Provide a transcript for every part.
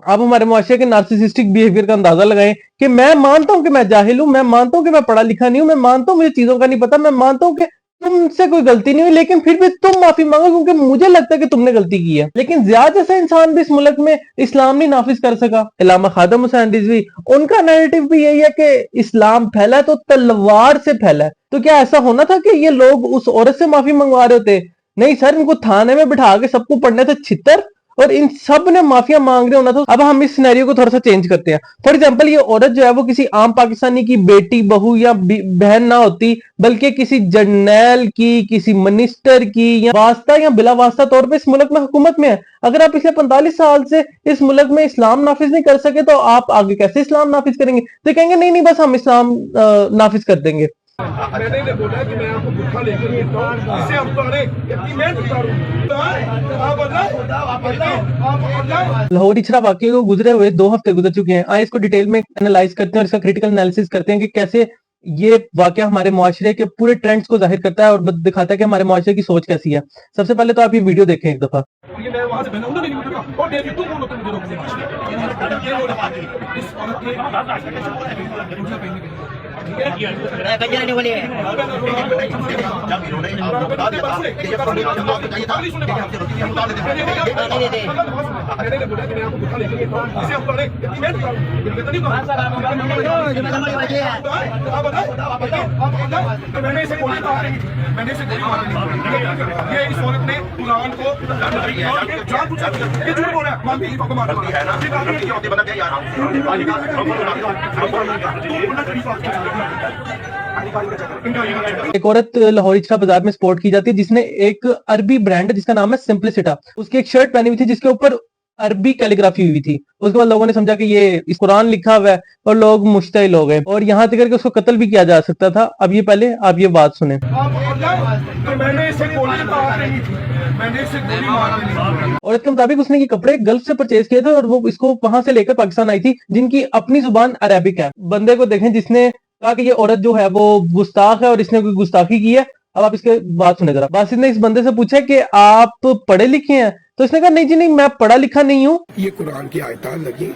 आप हमारे मुआशरे के नार्सिसिस्टिक बिहेवियर का अंदाजा लगाएं कि मैं मानता हूं कि मैं जाहिल हूं, मैं मानता हूं कि मैं पढ़ा लिखा नहीं हूं, मैं मानता हूं मुझे चीजों का नहीं पता, मैं मानता हूं कि तुमसे कोई गलती नहीं हुई, लेकिन फिर भी तुम माफी मांगो क्योंकि मुझे लगता है कि तुमने गलती की है। लेकिन ज्यादा जैसा इंसान भी इस मुल्क में इस्लाम नहीं नाफिज कर सका। अल्लामा खादम हुसैन रिजवी, उनका नैरेटिव भी यही है कि इस्लाम फैला है तो तलवार से फैला है। तो क्या ऐसा होना था कि ये लोग उस औरत से माफी मंगवा रहे होते? नहीं सर, इनको थाने में बिठा के सबको पढ़ने थे छितर, और इन सब ने माफिया मांग रहे होना था। अब हम इस सिनेरियो को थोड़ा सा चेंज करते हैं। फॉर एग्जांपल, ये औरत जो है वो किसी आम पाकिस्तानी की बेटी, बहू या बहन ना होती, बल्कि किसी जर्नैल की, किसी मिनिस्टर की, या वास्ता या बिला वास्ता तौर पे इस मुल्क में हुकूमत में है। अगर आप पिछले 45 साल से इस मुल्क में इस्लाम नाफिज नहीं कर सके तो आप आगे कैसे इस्लाम नाफिज करेंगे? तो कहेंगे नहीं नहीं, बस हम इस्लाम नाफिज कर देंगे। मैंने इन्हें बोला कि मैं आपको भूखा लेकर आता हूँ, इससे हम तुम्हारे इतनी मेहनत उतारूं। लाहौर इचरा वाकये को गुजरे हुए 2 हफ्ते गुजर चुके हैं। आइए इसको डिटेल में एनालाइज करते हैं और इसका क्रिटिकल एनालिसिस करते हैं कि कैसे ये वाकया हमारे मुआशरे के पूरे ट्रेंड्स को जाहिर करता है और दिखाता है कि हमारे मुआशरे की सोच कैसी है। सबसे पहले तो आप ये वीडियो देखें एक दफा। मैंने इसे गोली मारी, मैंने इसे गोली मारी। ये इस औरत ने कुरान को जान बुझ के झूठ बोल रहा है। मानती है को मारती है ना, ये आदमी क्यों होती बना के यार। एक औरत लाहौर इचरा बाजार में स्पॉट की जाती है जिसने एक अरबी ब्रांड जिसका नाम है सिंपलिसिटा, उसकी एक शर्ट पहनी हुई थी जिसके ऊपर अरबी कैलीग्राफी हुई थी। उसके बाद लोगों ने समझा कि ये इस कुरान लिखा हुआ है और लोग मुश्तइल हो गए और यहाँ तक कि उसको कत्ल भी किया जा सकता था। अब ये पहले आप ये बात सुने। मैंने इसे गोली मारी, मैंने इसे गोली मारी। औरत के मुताबिक उसने ये कपड़े गल्फ से परचेज किए थे और वो इसको वहां से लेकर पाकिस्तान आई थी, जिनकी अपनी जुबान अरेबिक है। बंदे को देखें जिसने कहा कि ये औरत जो है वो गुस्ताख है और इसने कोई गुस्ताखी की है। अब आप इसके बात सुने जरा। बासित ने इस बंदे से पूछा कि आप पढ़े लिखे हैं? तो इसने कहा नहीं जी नहीं, मैं पढ़ा लिखा नहीं हूँ। ये कुरान की आयतान लगी,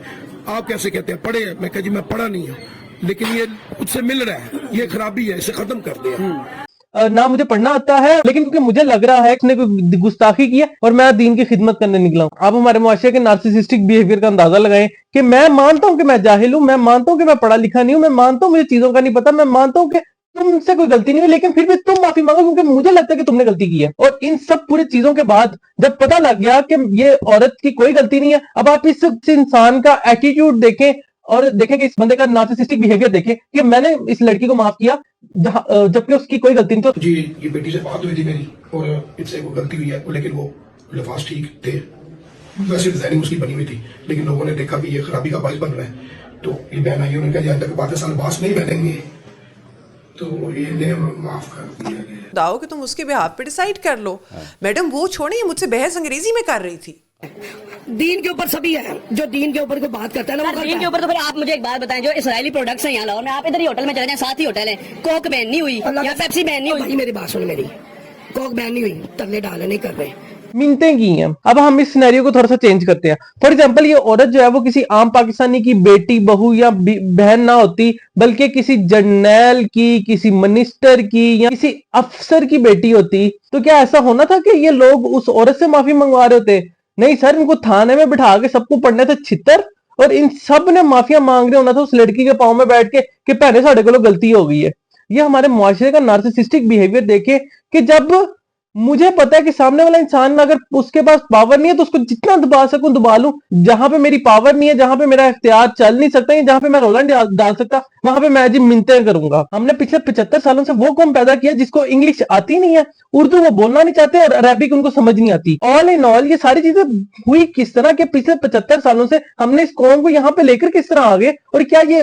आप कैसे कहते हैं पढ़े? मैं कहा जी मैं पढ़ा नहीं हूँ, लेकिन ये मुझसे मिल रहा है, ये खराबी है, इसे खत्म कर दिया। ना मुझे पढ़ना आता है, लेकिन क्योंकि मुझे लग रहा है इसने कोई गुस्ताखी की है और मैं दीन की खिदमत करने निकला हूं। आप हमारे मुआशरे के नार्सिसिस्टिक बिहेवियर का अंदाजा लगाएं कि मैं मानता हूं कि मैं जाहिल हूं, मैं मानता हूं कि मैं पढ़ा लिखा नहीं हूं, मैं मानता हूं मुझे चीजों का नहीं पता, मैं मानता हूं कि तुमसे कोई गलती नहीं हुई, लेकिन फिर भी तुम माफी मांगो क्योंकि मुझे लगता है कि तुमने गलती की है। और इन सब पूरी चीजों के बाद जब पता लग गया कि ये औरत की कोई गलती नहीं है, अब आप इस इंसान का एटीट्यूड देखें और देखें कि इस बंदे का नार्सिसिस्टिक बिहेवियर देखें कि मैंने इस लड़की को माफ किया जबकि उसकी कोई गलती नहीं। तो जी ये बेटी से बात हुई थी मेरी और इससे वो गलती हुई है, लेकिन वो लफाज ठीक थे, वैसे डिजाइनिंग उसकी बनी हुई थी, लेकिन लोगों ने देखा कि ये खराबी का बाइस बन रहा है, तो ये बहन आई, उन्होंने कहा तक पाकिस्तान बास नहीं बनेंगे, तो ये माफ कर दिया गया। दाओ कि तुम उसके बिहाफ पे डिसाइड कर लो। मैडम वो छोड़िए, मुझसे बहस अंग्रेजी में कर रही थी। दीन के ऊपर सभी है, जो दीन के ऊपर को बात करता है ना, वो दीन के ऊपर। तो फिर आप मुझे एक बात बताएं, जो इसराइली प्रोडक्ट्स हैं यहाँ लाहौर में, आप इधर ही होटल में चले जाएं, 7 ही होटल है, कोक बैन नहीं हुई या पेप्सी बैन नहीं हुई। मेरी बात सुन, मेरी कोक बैन नहीं हुई, तरले डाले नहीं कर रहे, मिन्नतें की हैं। अब हम इस सिनेरियो को थोड़ा सा चेंज करते हैं। फॉर एग्जांपल, ये औरत जो है वो किसी आम पाकिस्तानी की बेटी, बहू या बहन ना होती, बल्कि किसी जर्नैल की, किसी मिनिस्टर की या किसी अफसर की बेटी होती। तो क्या ऐसा होना था कि ये लोग उस औरत से माफी मंगवा रहे होते? नहीं सर, इनको थाने में बिठा के सबको पढ़ने थे छितर, और इन सब ने माफिया मांग रहे होना था उस लड़की के पांव में बैठ के कि भैने साढ़े को गलती हो गई है। ये हमारे मुआशरे का नार्सिसिस्टिक बिहेवियर देखे कि जब मुझे पता है कि सामने वाला इंसान अगर उसके पास पावर नहीं है तो उसको जितना दबा सकूं दबा लूं। जहां पे मेरी पावर नहीं है, जहां पे मेरा इख्तियार चल नहीं सकता, जहां पे मैं रोला डाल सकता, वहां पे मैं जी मिन्नतें करूंगा। हमने पिछले 75 सालों से वो कौम पैदा किया जिसको इंग्लिश आती नहीं है, उर्दू वो बोलना नहीं चाहते और अरबिक उनको समझ नहीं आती। ऑल इन ऑल ये सारी चीजें हुई किस तरह के? पिछले 75 सालों से हमने इस कौम को यहाँ पे लेकर किस तरह आ गए? और क्या ये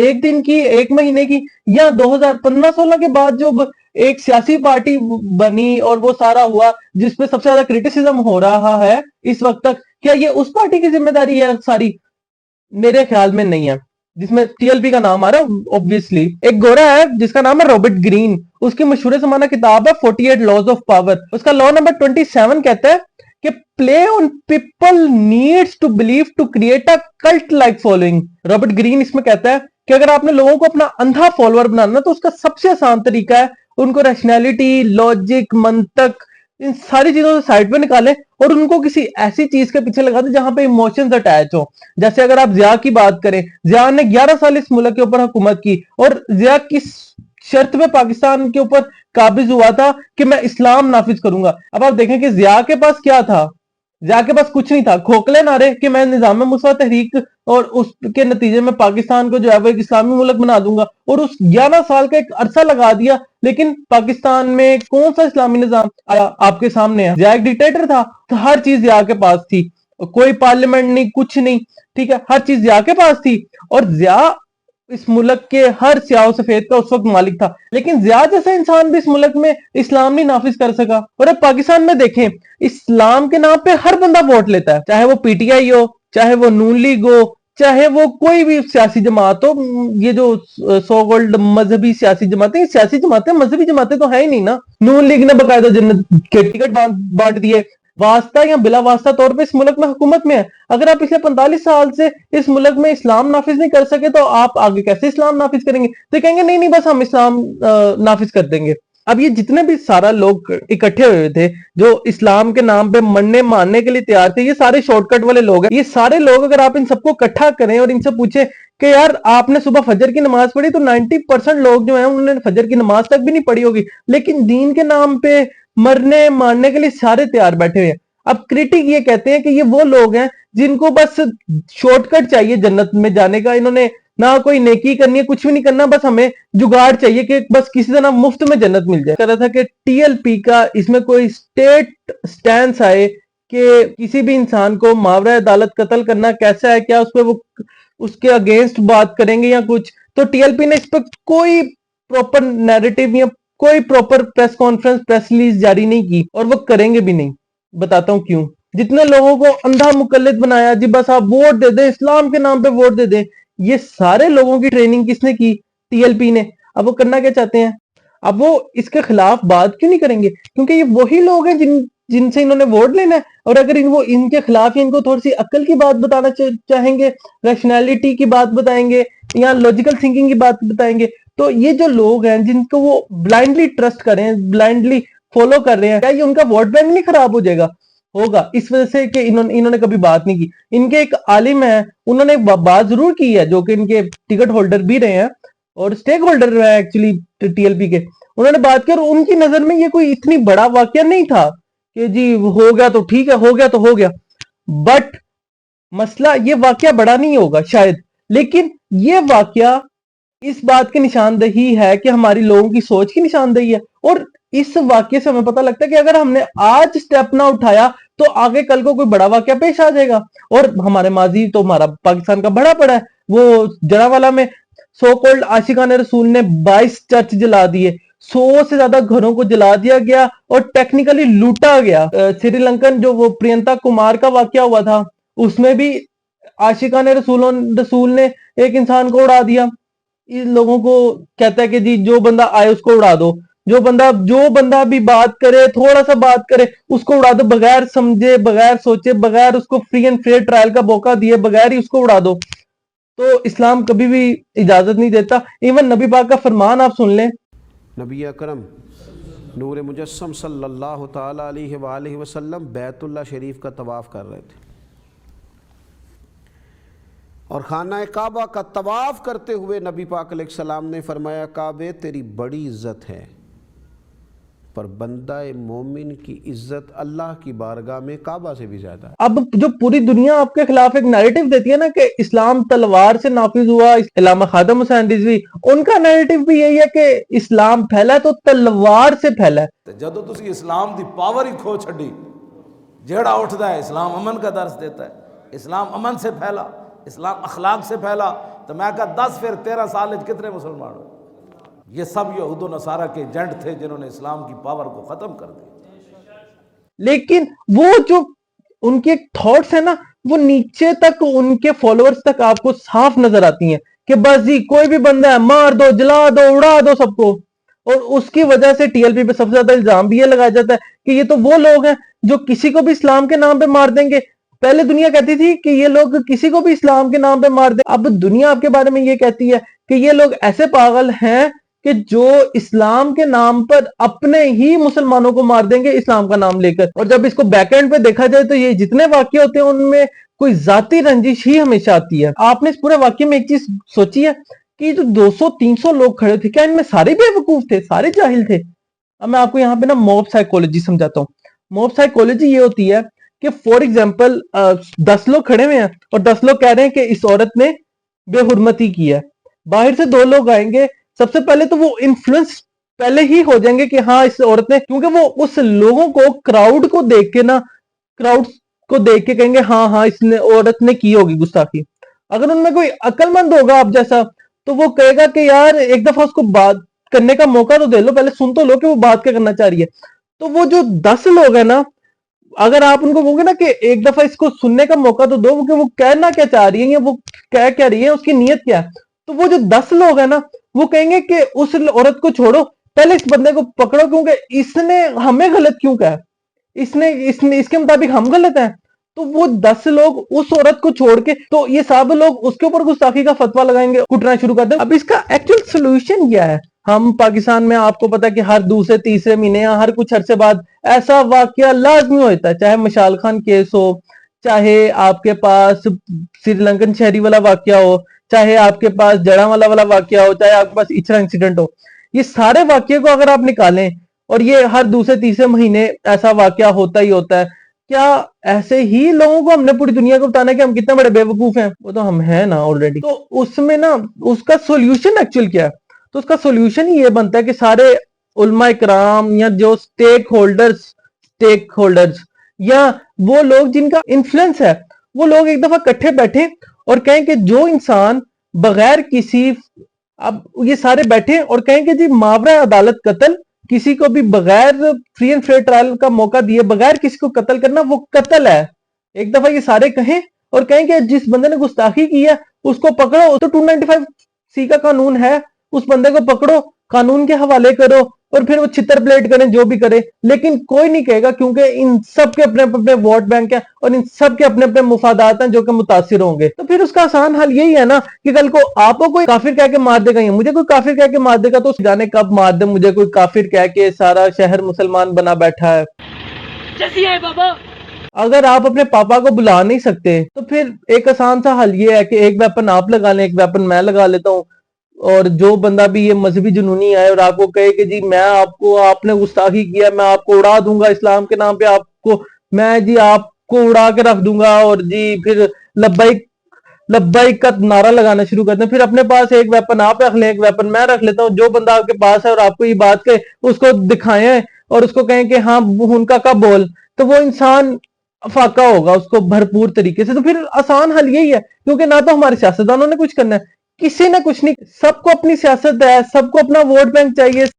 एक दिन की, एक महीने की, या 2015-16 के बाद जो एक सियासी पार्टी बनी और वो सारा हुआ जिसपे सबसे ज्यादा क्रिटिसिज्म हो रहा है इस वक्त तक, क्या ये उस पार्टी की जिम्मेदारी है सारी? मेरे ख्याल में नहीं है, जिसमें टीएलपी का नाम आ रहा है। ऑब्वियसली एक गोरा है जिसका नाम है रॉबर्ट ग्रीन, उसकी मशहूर ज़माना किताब है 48 लॉज ऑफ पावर। उसका लॉ नंबर 27 कहता है कि play on people needs to believe to create a cult like following. Robert Greene इसमें कहता है कि अगर आपने लोगों को अपना अंधा फॉलोअर बनाना तो उसका सबसे आसान तरीका है उनको रैशनैलिटी, लॉजिक, मंतक, इन सारी चीजों से साइड पे निकाले और उनको किसी ऐसी चीज के पीछे लगा दे जहां पे इमोशंस अटैच हो। जैसे अगर आप जिया की बात करें, जिया ने 11 साल इस मुल्क के ऊपर हुकूमत की और जिया किस शर्त पे पाकिस्तान के ऊपर काबिज हुआ था कि मैं इस्लाम नाफिज करूंगा। अब आप देखें कि जिया के पास क्या था, जिया के पास कुछ नहीं था, खोखले नारे कि मैं निजाम मुसा तहरीक और उसके नतीजे में पाकिस्तान को जो है वो एक इस्लामी मुल्क बना दूंगा, और उस 11 साल का एक अरसा लगा दिया। लेकिन पाकिस्तान में कौन सा इस्लामी निजाम आया आपके सामने है? जिया एक डिक्टेटर था, तो हर चीज जिया के पास थी, कोई पार्लियामेंट नहीं, कुछ नहीं, ठीक है, हर चीज जिया के पास थी। और जिया इस मुल्क के हर स्याह सफेद का उस वक्त मालिक था। लेकिन जिया जैसा इंसान भी इस मुल्क में इस्लाम नहीं नाफिज कर सका। और अब पाकिस्तान में देखें, इस्लाम के नाम पे हर बंदा वोट लेता है, चाहे वो पीटीआई हो, चाहे वो नून लीग हो, चाहे वो कोई भी सियासी जमात हो। ये जो सो कॉल्ड मजहबी सियासी जमातें, सियासी जमातें मजहबी जमातें तो है ही नहीं ना। नून लीग ने बकायदा जन्नत के टिकट बांट दिए, वास्ता या बिला वास्ता तौर पे इस मुल्क में हुकूमत में है। अगर आप पिछले 45 साल से इस मुल्क में इस्लाम नाफिज नहीं कर सके तो आप आगे कैसे इस्लाम नाफिज करेंगे? तो कहेंगे नहीं नहीं बस हम इस्लाम नाफिज कर देंगे। अब ये जितने भी सारा लोग इकट्ठे हुए थे जो इस्लाम के नाम पे मरने मारने के लिए तैयार थे, ये सारे शॉर्टकट वाले लोग हैं। ये सारे लोग अगर आप इन सबको इकट्ठा करें और इनसे पूछे कि यार आपने सुबह फजर की नमाज पढ़ी, तो 90% लोग जो है उन्होंने फजर की नमाज तक भी नहीं पढ़ी होगी, लेकिन दीन के नाम पे मरने मारने के लिए सारे तैयार बैठे हुए हैं। अब क्रिटिक ये कहते हैं कि ये वो लोग हैं जिनको बस शॉर्टकट चाहिए जन्नत में जाने का, इन्होंने ना कोई नेकी करनी है, कुछ भी नहीं करना, बस हमें जुगाड़ चाहिए कि बस किसी तरह मुफ्त में जन्नत मिल जाए। कह रहा था कि टीएलपी का इसमें कोई स्टेट स्टैंड आए कि किसी भी इंसान को मावरा अदालत कत्ल करना कैसा है, क्या उस पर वो उसके अगेंस्ट बात करेंगे या कुछ, तो टीएलपी ने इस पर कोई प्रॉपर नैरेटिव या कोई proper press conference, press release जारी नहीं की, और वो करेंगे भी नहीं। बताता हूं क्यों। जितने लोगों को अंधा मुकल्लिद बनाया, जी बस आप वोट दे दें, इस्लाम के नाम पे वोट दे दें, ये सारे लोगों की ट्रेनिंग किसने की? टीएलपी ने। अब वो करना क्या चाहते हैं? अब वो इसके खिलाफ बात क्यों नहीं करेंगे? क्योंकि ये वही लोग हैं जिनसे इन्होंने वोट लेना है, और अगर वो इनके खिलाफ ही इनको थोड़ी सी अक्ल की बात बताना चाहेंगे, रैशनैलिटी की बात बताएंगे या लॉजिकल थिंकिंग की बात बताएंगे, तो ये जो लोग हैं जिनको वो ब्लाइंडली ट्रस्ट कर रहे हैं, ब्लाइंडली फॉलो कर रहे हैं, क्या ये उनका वोट बैंक नहीं खराब हो जाएगा? होगा, इस वजह से कि इन्होंने कभी बात नहीं की। इनके एक आलिम है, उन्होंने एक बात जरूर की है, जो कि इनके टिकट होल्डर भी रहे हैं और स्टेक होल्डर है एक्चुअली टीएलपी के। उन्होंने बात की और उनकी नजर में ये कोई इतनी बड़ा वाकया नहीं था कि जी हो गया तो ठीक है, हो गया तो हो गया। बट मसला ये वाकया बड़ा नहीं होगा शायद, लेकिन ये वाकया इस बात की निशानदेही है कि हमारी लोगों की सोच की निशानदेही है। और इस वाक्य से हमें पता लगता है कि अगर हमने आज स्टेप ना उठाया तो आगे कल को कोई बड़ा वाक्य पेश आ जाएगा। और हमारे माजी तो हमारा पाकिस्तान का बड़ा पड़ा है, वो जरावाला में सो कॉल्ड आशिकान रसूल ने 22 चर्च जला दिए, 100 से ज्यादा घरों को जला दिया गया और टेक्निकली लूटा गया। श्रीलंकन जो वो प्रियंका कुमार का वाक्य हुआ था, उसमें भी आशिकान रसूल ने एक इंसान को उड़ा दिया। इन लोगों को कहता है कि जी जो बंदा आए उसको उड़ा दो, जो बंदा भी बात करे, थोड़ा सा बात करे, उसको उड़ा दो, बगैर समझे, बगैर सोचे, बगैर उसको फ्री एंड फेयर ट्रायल का मौका दिए बगैर ही उसको उड़ा दो। तो इस्लाम कभी भी इजाजत नहीं देता। इवन नबी पाक का फरमान आप सुन लें, नबी अकरम नूर मुजस्सम सल्लल्लाहु ताला अलैहि वसल्लम बैतुल्लाह शरीफ का तवाफ़ कर रहे थे और खाना काबा का तवाफ़ करते हुए नबी पाक अलैहिस्सलाम ने फरमाया, काबे तेरी बड़ी इज़्ज़त है, पर बंदा मोमिन की इज्जत अल्लाह की बारगाह में काबा से भी ज्यादा है। अब जो पूरी दुनिया आपके खिलाफ एक नैरेटिव देती है ना कि इस्लाम तलवार से नाफिज हुआ, इलामा खादम हुसैन रिजवी, उनका नैरेटिव भी यही है कि इस्लाम फैला तो तलवार से फैला है। ਜਦੋਂ ਤੁਸੀਂ इस्लाम की पावर ही खो छड़ी, जेड़ा उठता है इस्लाम अमन का दर्ज देता है, इस्लाम अमन से फैला, इस्लाम अखलाक से फैला, तो मैं कहा 10 फिर 13 साल कितने मुसलमान हुए? ये सब यहूद नसारा के एजेंट थे जिन्होंने इस्लाम की पावर को खत्म कर दिया। लेकिन वो जो उनके थॉट्स है ना, वो नीचे तक उनके फॉलोअर्स तक आपको साफ नजर आती हैं कि बस जी कोई भी बंदा है मार दो, जला दो, उड़ा दो सबको। और उसकी वजह से टीएलपी पे सबसे ज्यादा इल्जाम भी ये लगाया जाता है कि ये तो वो लोग हैं जो किसी को भी इस्लाम के नाम पे मार देंगे। पहले दुनिया कहती थी कि ये लोग किसी को भी इस्लाम के नाम पे मार दे, अब दुनिया आपके बारे में ये कहती है कि ये लोग ऐसे पागल हैं कि जो इस्लाम के नाम पर अपने ही मुसलमानों को मार देंगे इस्लाम का नाम लेकर। और जब इसको बैकएंड पे देखा जाए तो ये जितने वाक्य होते हैं उनमें कोई जाती रंजिश ही हमेशा आती है। आपने इस पूरे वाक्य में एक चीज सोची है कि जो 200-300 लोग खड़े थे, क्या इनमें सारे बेवकूफ थे, सारे जाहिल थे? अब मैं आपको यहाँ पे ना मॉब साइकोलॉजी समझाता हूँ। मॉब साइकोलॉजी ये होती है कि फॉर एग्जाम्पल 10 लोग खड़े हुए हैं और 10 लोग कह रहे हैं कि इस औरत ने बेहुरमती की है। बाहर से 2 लोग आएंगे, सबसे पहले तो वो इन्फ्लुएंस पहले ही हो जाएंगे कि हाँ इस औरत ने, क्योंकि वो उस लोगों को क्राउड को देख के ना, क्राउड को देख के कहेंगे हाँ हाँ इसने औरत ने की होगी गुस्ताखी। अगर उनमें कोई अक्लमंद होगा आप जैसा, तो वो कहेगा कि यार एक दफा उसको बात करने का मौका तो दे लो, पहले सुन तो लो कि वो बात क्या करना चाह रही है। तो वो जो 10 लोग है ना, अगर आप उनको कहोगे ना कि एक दफा इसको सुनने का मौका तो दो कि वो कहना क्या चाह रही है या वो कह क्या रही है, उसकी नीयत क्या है, तो वो जो 10 लोग है ना वो कहेंगे कि उस औरत को छोड़ो, पहले इस बंदे को पकड़ो, क्योंकि इसने हमें गलत क्यों कहा, इसने इसने इसके मुताबिक हम गलत हैं। तो वो 10 लोग उस औरत को छोड़ के, तो ये सब लोग उसके ऊपर गुस्ताखी का फतवा लगाएंगे, कुटना शुरू कर देंगे। अब इसका एक्चुअल सोल्यूशन क्या है? हम पाकिस्तान में आपको पता है कि हर दूसरे तीसरे महीने या हर कुछ अरसे बाद ऐसा वाकया लाजमी होता है, चाहे मशाल खान केस हो, चाहे आपके पास श्रीलंकन शहरी वाला वाकया हो, चाहे आपके पास जड़ावाला वाला वाकया हो, चाहे आपके पास इचरा इंसिडेंट हो। ये सारे वाकये को अगर आप निकालें, और ये हर दूसरे तीसरे महीने ऐसा वाकया होता ही होता है, क्या ऐसे ही लोगों को हमने पूरी दुनिया को बताना है कि हम कितने बड़े बेवकूफ हैं? वो तो हम हैं ना ऑलरेडी। तो उसमें ना उसका सोल्यूशन एक्चुअल क्या है? तो उसका सोल्यूशन ही ये बनता है कि सारे उलमा इकराम या जो स्टेक होल्डर्स या वो लोग जिनका इन्फ्लुएंस है, वो लोग एक दफा इकट्ठे बैठे और कहें कि जो इंसान बगैर किसी, अब ये सारे बैठे और कहें कि जी मावरा अदालत कत्ल, किसी को भी बगैर फ्री एंड फेयर ट्रायल का मौका दिए बगैर किसी को कत्ल करना वो कत्ल है। एक दफा ये सारे कहें और कहें कि जिस बंदे ने गुस्ताखी की है उसको पकड़ो, तो 295C का कानून है, उस बंदे को पकड़ो, कानून के हवाले करो और फिर वो छितर प्लेट करें जो भी करे, लेकिन कोई नहीं कहेगा, क्योंकि इन सब के अपने अपने वोट बैंक है और इन सब के अपने अपने मुफादात हैं जो कि मुतासिर होंगे। तो फिर उसका आसान हल यही है ना कि कल को आपको कोई काफिर कह के मार देगा या मुझे कोई काफिर कह के मार देगा, तो जाने कब मार दे मुझे कोई काफिर कह के सारा शहर मुसलमान बना बैठा है। अगर आप अपने पापा को बुला नहीं सकते तो फिर एक आसान सा हल ये है कि एक वेपन आप लगा लें, एक वेपन मैं लगा लेता हूँ, और जो बंदा भी ये मजहबी जुनूनी आए और आपको कहे कि जी मैं आपको, आपने गुस्ताखी किया, मैं आपको उड़ा दूंगा इस्लाम के नाम पे, आपको मैं जी आपको उड़ा के रख दूंगा, और जी फिर लब्बाइक लब्बाइक का नारा लगाना शुरू करते हैं। फिर अपने पास एक वेपन आप रख लें, एक वेपन मैं रख लेता हूँ। जो बंदा आपके पास है और आपको ये बात कहे उसको दिखाएं और उसको कहें कि हाँ उनका का बोल, तो वो इंसान फाका होगा उसको भरपूर तरीके से। तो फिर आसान हल यही है, क्योंकि ना तो हमारे सियासतदानों ने कुछ करना है, किसी ने कुछ नहीं, सबको अपनी सियासत है, सबको अपना वोट बैंक चाहिए।